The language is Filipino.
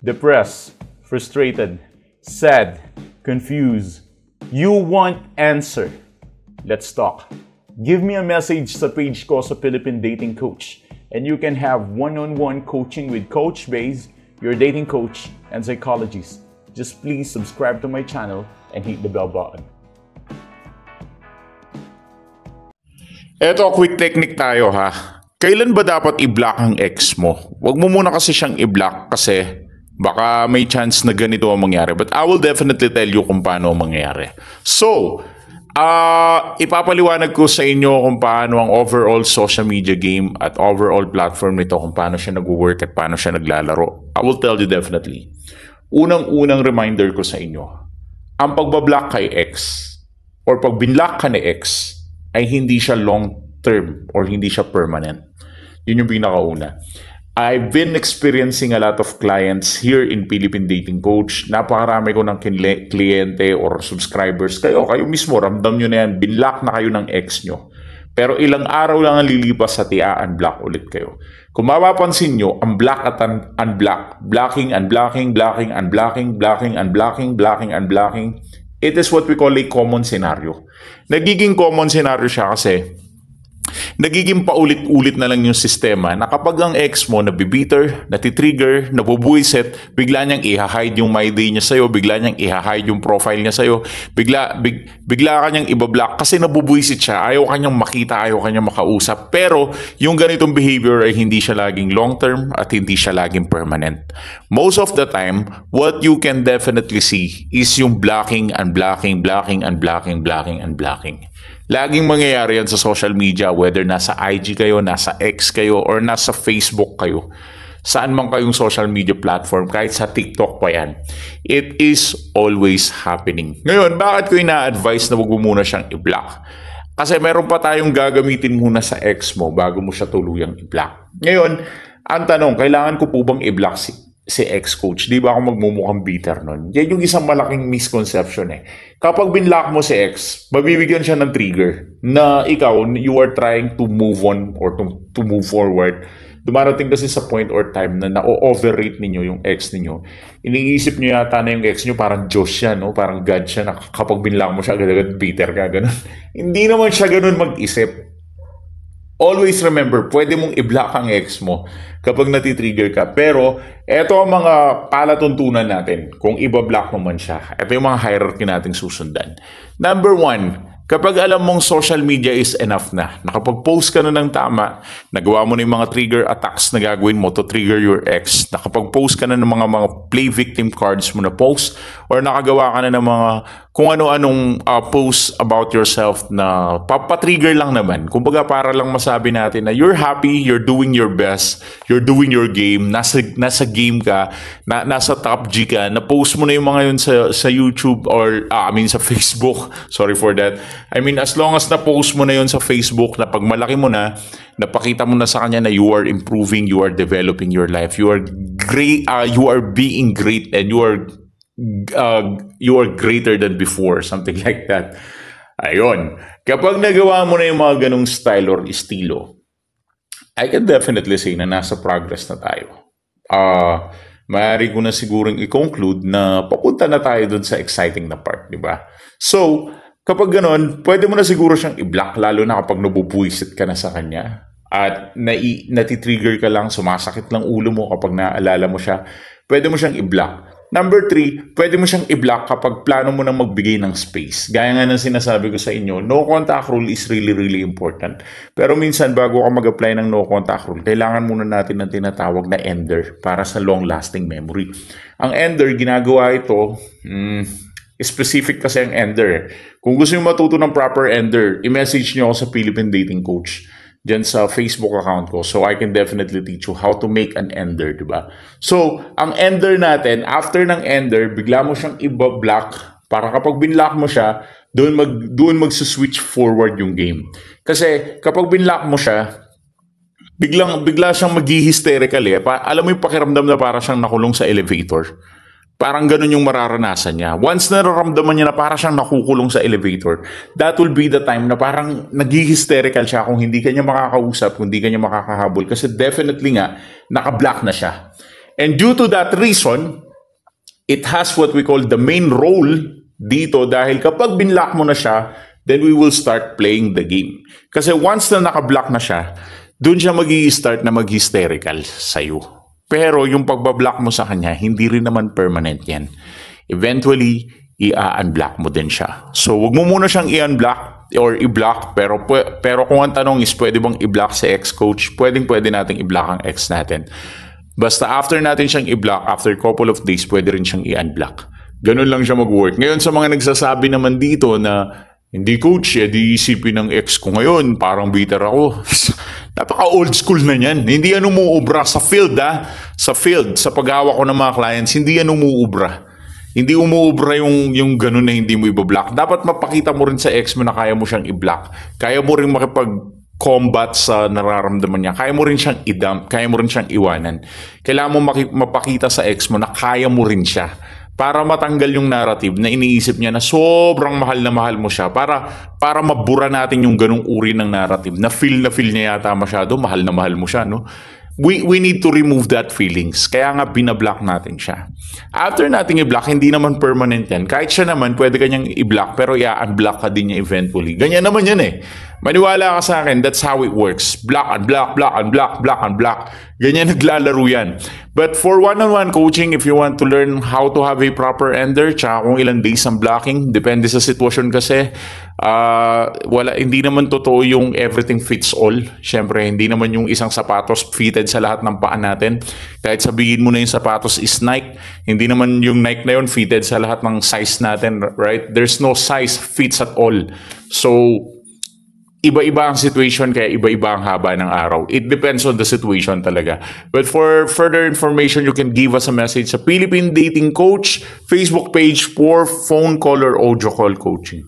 depressed, frustrated, sad, confused. You want answer. Let's talk. Give me a message sa page ko sa Philippine Dating Coach and you can have one-on-one coaching with Coach Baze, your dating coach and psychologist. Just please subscribe to my channel and hit the bell button. Eto, quick technique tayo ha. Kailan ba dapat i-block ang ex mo? Huwag mo muna kasi siyang i-block kasi baka may chance na ganito ang mangyari. But I will definitely tell you kung paano ang mangyari. So, ipapaliwanag ko sa inyo kung paano ang overall social media game at overall platform nito, kung paano siya nag-work at paano siya naglalaro. I will tell you definitely. Unang-unang reminder ko sa inyo, ang pagbablock kay ex or pag binlock ka ni ex ay hindi siya long-term or hindi siya permanent. Yun yung pinakauna. I've been experiencing a lot of clients here in Philippine Dating Coach. Napakarami ko ng kliyente or subscribers. Kayo mismo, ramdam nyo na yan, binlock na kayo ng ex nyo. Pero ilang araw lang ang lilipas at i-unblock ulit kayo. Kung mapapansin nyo, ang block at unblock, blocking, unblocking, blocking, unblocking, blocking, unblocking, blocking, unblocking, it is what we call a common scenario. Nagiging common scenario siya kasi nagiging paulit-ulit na lang yung sistema na kapag ang ex mo nabibitter, natitrigger, nabubuisit, bigla niyang i-hide yung my day niya sa'yo, bigla niyang i-hide yung profile niya sa'yo, bigla ka niyang ibablock kasi nabubuisit siya, ayaw kanyang makita, ayaw kanyang makausap. Pero yung ganitong behavior ay hindi siya laging long-term at hindi siya laging permanent. Most of the time, what you can definitely see is yung blocking, unblocking, blocking, unblocking, blocking, unblocking. Laging mangyayari yan sa social media, whether nasa IG kayo, nasa X kayo, or nasa Facebook kayo. Saan man kayong social media platform, kahit sa TikTok pa yan. It is always happening. Ngayon, bakit ko ina-advise na wag mo muna siyang i-block? Kasi meron pa tayong gagamitin muna sa ex mo bago mo siya tuluyang i-block. Ngayon, ang tanong, kailangan ko po bang i-block si ex-coach? Di ba ako magmumukhang bitter nun? Yan yung isang malaking misconception eh. Kapag binlock mo si ex, mabibigyan siya ng trigger na ikaw, you are trying to move on or to move forward. Dumarating kasi sa point or time na na-overrate ninyo yung ex ninyo. Iniisip nyo yata na yung ex nyo parang Diyos siya, no? Parang God siya na kapag binlock mo siya, agad-agad bitter ka, ganun. Hindi naman siya ganun mag-isip. Always remember, pwede mong i-block ang ex mo kapag natitrigger ka. Pero, eto ang mga palatuntunan natin kung i-block mo man siya. Ito yung mga hierarchy nating susundan. Number 1, kapag alam mong social media is enough na, nakapag-post ka na ng tama, nagawa mo na yung mga trigger attacks na gagawin mo to trigger your ex, nakapag-post ka na ng mga play victim cards mo na post, or nakagawa ka na ng mga kung ano-anong post about yourself na papatrigger lang naman. Kumbaga para lang masabi natin na you're happy, you're doing your best, you're doing your game, nasa game ka, nasa top G ka, na-post mo na yung mga yun sa YouTube or sa Facebook. Sorry for that. I mean, as long as na-post mo na yun sa Facebook, na pag malaki mo na, napakita mo na sa kanya na you are improving, you are developing your life, you are great, you are being great, and you are greater than before, something like that. Ayun. Kapag nagawa mo na yung mga ganong style or estilo, I can definitely say na nasa progress na tayo. Maaari ko na sigurong i-conclude na papunta na tayo dun sa exciting na part, di ba? So, kapag ganon, pwede mo na siguro siyang i-block, lalo na kapag nabubuisit ka na sa kanya at natitrigger ka lang, sumasakit lang ulo mo kapag naaalala mo siya, pwede mo siyang i-block. Number 3, pwede mo siyang i-block kapag plano mo nang magbigay ng space. Gaya nga ng sinasabi ko sa inyo, no contact rule is really, really important. Pero minsan, bago ka mag-apply ng no contact rule, kailangan muna natin ng tinatawag na ender para sa long-lasting memory. Ang ender, ginagawa ito, specific kasi ang ender. Kung gusto nyo matuto ng proper ender, i-message nyo ako sa Philippine Dating Coach dyan sa Facebook account ko. So, I can definitely teach you how to make an ender, diba? So, ang ender natin, after ng ender, bigla mo siyang i-block para kapag binlock mo siya, doon mag-switch forward yung game. Kasi kapag binlock mo siya, bigla siyang mag-hysterical eh. Alam mo yung pakiramdam na para siyang nakulong sa elevator. Parang ganun yung mararanasan niya. Once nararamdaman niya na parang siyang nakukulong sa elevator, that will be the time na parang nag-hysterical siya kung hindi kanya makakausap, kung hindi kanya makakahabol. Kasi definitely nga, naka-block na siya. And due to that reason, it has what we call the main role dito dahil kapag binlock mo na siya, then we will start playing the game. Kasi once na naka-block na siya, dun siya mag-i-start na mag-hysterical sa'yo. Pero yung pagbablock mo sa kanya, hindi rin naman permanent yan. Eventually, i-unblock mo din siya. So, wag mo muna siyang i-unblock or i-block. Pero kung ang tanong is, pwede bang i-block si ex-coach? Pwede nating i-block ang ex natin. Basta after natin siyang i-block, after couple of days, pwede rin siyang i-unblock. Ganun lang siya mag-work. Ngayon, sa mga nagsasabi naman dito na, hindi coach, di isipin ng ex ko ngayon, parang bitter ako. Napaka old school na yan. Hindi yan umuubra sa field, Sa field, sa paghawak ko ng mga clients, hindi yan umuubra. Hindi umuubra yung ganun na hindi mo i-block. Dapat mapakita mo rin sa ex mo na kaya mo siyang i-block. Kaya mo rin makipag-combat sa nararamdaman niya. Kaya mo rin siyang i-dump. Kaya mo rin siyang iwanan. Kailangan mo mapakita sa ex mo na kaya mo rin siya. Para matanggal yung narrative na iniisip niya na sobrang mahal na mahal mo siya. Para mabura natin yung ganung uri ng narrative. Na feel niya yata masyado. Mahal na mahal mo siya, no? We need to remove that feelings. Kaya nga binablock natin siya. After nating i-block, hindi naman permanent yan. Kahit siya naman, pwede kanyang i-block pero i-unblock ka din niya eventually. Ganyan naman yan eh. Maniwala ka sa akin, that's how it works. Block, unblock, block, unblock, block, unblock. Ganyan naglalaro yan. But for one-on-one coaching, if you want to learn how to have a proper ender, tsaka kung ilang days ang blocking, depende sa sitwasyon kasi, hindi naman totoo yung everything fits all. Siyempre, hindi naman yung isang sapatos fitted sa lahat ng paa natin. Kahit sabihin mo na yung sapatos is Nike, hindi naman yung Nike na yun fitted sa lahat ng size natin, right? There's no size fits at all. So, iba-iba ang situation kaya iba-iba ang haba ng araw. It depends on the situation talaga. But for further information, you can give us a message sa Philippine Dating Coach Facebook page for phone call or audio call coaching.